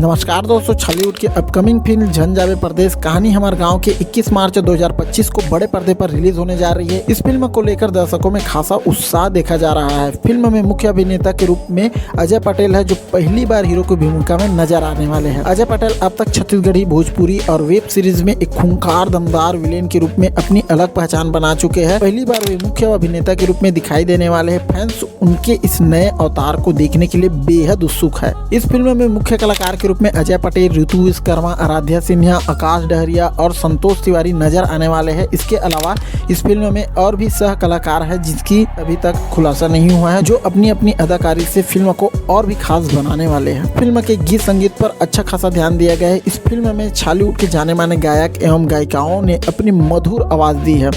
नमस्कार दोस्तों, छॉलीवुड की अपकमिंग फिल्म झन जावे परदेस कहानी हमारे गांव के 21 मार्च 2025 को बड़े पर्दे पर रिलीज होने जा रही है। इस फिल्म को लेकर दर्शकों में खासा उत्साह देखा जा रहा है। फिल्म में मुख्य अभिनेता के रूप में अजय पटेल है, जो पहली बार हीरो की भूमिका में नजर आने वाले हैं। अजय पटेल अब तक छत्तीसगढ़ी, भोजपुरी और वेब सीरीज में एक खूंखार दमदार विलेन के रूप में अपनी अलग पहचान बना चुके हैं। पहली बार वे मुख्य अभिनेता के रूप में दिखाई देने वाले हैं। फैंस उनके इस नए अवतार को देखने के लिए बेहद उत्सुक है। इस फिल्म में मुख्य कलाकार के रूप में अजय पटेल, ऋतु विश्वकर्मा, आराध्या सिन्हा, आकाश डहरिया और संतोष तिवारी नजर आने वाले हैं। इसके अलावा इस फिल्म में और भी सह कलाकार है जिसकी अभी तक खुलासा नहीं हुआ है, जो अपनी अपनी अदाकारी से फिल्म को और भी खास बनाने वाले हैं। फिल्म के गीत संगीत पर अच्छा खासा ध्यान दिया गया है। इस फिल्म में छॉलीवुड के जाने माने गायक एवं गायिकाओं ने अपनी मधुर आवाज दी है,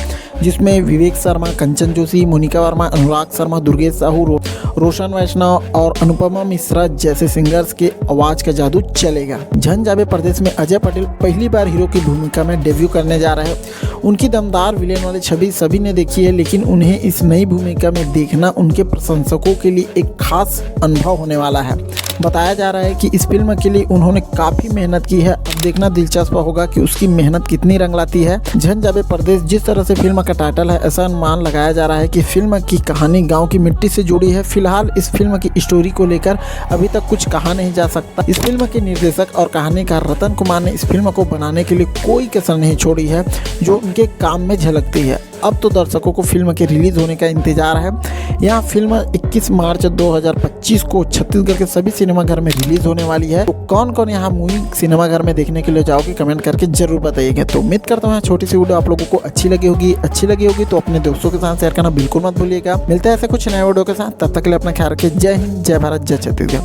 जिसमें विवेक शर्मा, कंचन जोशी, मोनिका वर्मा, अनुराग शर्मा, दुर्गेश साहू, रोशन वैष्णव और अनुपमा मिश्रा जैसे सिंगर्स के आवाज का जादू चलेगा। झन जावे परदेस में अजय पटेल पहली बार हीरो की भूमिका में डेब्यू करने जा रहे हैं। उनकी दमदार विलेन वाली छवि सभी ने देखी है, लेकिन उन्हें इस नई भूमिका में देखना उनके प्रशंसकों के लिए एक खास अनुभव होने वाला है। बताया जा रहा है कि इस फिल्म के लिए उन्होंने काफ़ी मेहनत की है। अब देखना दिलचस्प होगा कि उसकी मेहनत कितनी रंग लाती है। झन जावे परदेस जिस तरह से फिल्म का टाइटल है, ऐसा अनुमान लगाया जा रहा है कि फिल्म की कहानी गांव की मिट्टी से जुड़ी है। फिलहाल इस फिल्म की स्टोरी को लेकर अभी तक कुछ कहा नहीं जा सकता। इस फिल्म के निर्देशक और कहानीकार रतन कुमार ने इस फिल्म को बनाने के लिए कोई कसर नहीं छोड़ी है, जो उनके काम में झलकती है। अब तो दर्शकों को फिल्म के रिलीज होने का इंतजार है। यह फिल्म 21 मार्च 2025 को छत्तीसगढ़ के सभी सिनेमाघर में रिलीज होने वाली है। तो कौन कौन यहाँ मूवी सिनेमाघर में देखने के लिए जाओगे, कमेंट करके जरूर बताइएगा। तो उम्मीद करता हूँ छोटी सी वीडियो आप लोगों को अच्छी लगी होगी तो अपने दोस्तों के साथ शेयर करना बिल्कुल मत भूलिएगा। मिलते हैं ऐसे कुछ नए वीडियो के साथ, तब तक के लिए अपना ख्याल रखिए। जय हिंद, जय भारत, जय छत्तीसगढ़।